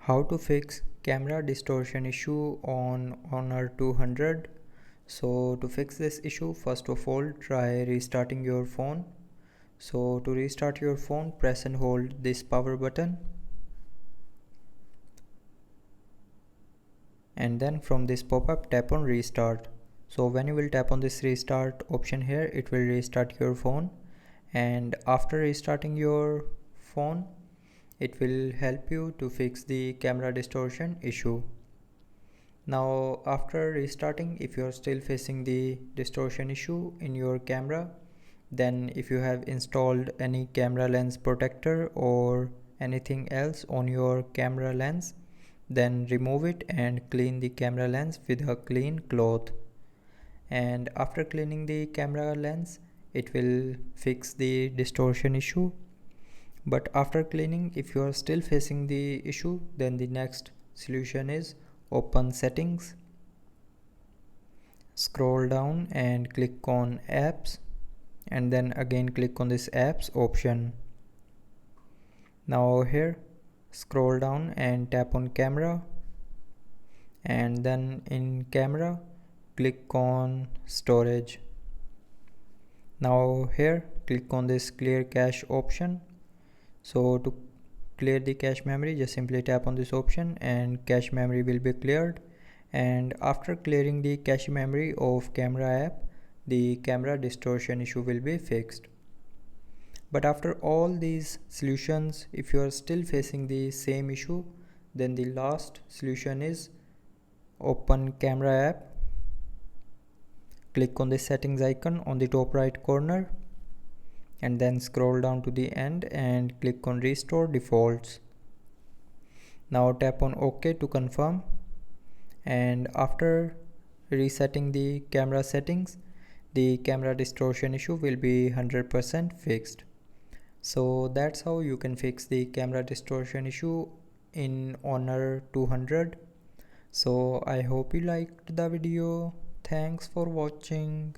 How to fix camera distortion issue on Honor 200. So to fix this issue, first of all try restarting your phone. So to restart your phone, press and hold this power button, and then from this pop-up tap on restart. So when you will tap on this restart option here, it will restart your phone, and after restarting your phone it will help you to fix the camera distortion issue. Now after restarting, if you are still facing the distortion issue in your camera, then if you have installed any camera lens protector or anything else on your camera lens, then remove it and clean the camera lens with a clean cloth. And after cleaning the camera lens, it will fix the distortion issue. But after cleaning, if you are still facing the issue, then the next solution is open settings, scroll down and click on apps, and then again click on this apps option. Now here scroll down and tap on camera, and then in camera click on storage. Now here click on this clear cache option. So to clear the cache memory, just simply tap on this option and cache memory will be cleared. And after clearing the cache memory of camera app, the camera distortion issue will be fixed. But after all these solutions, if you are still facing the same issue, then the last solution is open camera app, click on the settings icon on the top right corner, and then scroll down to the end and click on restore defaults. Now tap on OK to confirm, and after resetting the camera settings, the camera distortion issue will be 100% fixed. So that's how you can fix the camera distortion issue in Honor 200. So I hope you liked the video. Thanks for watching.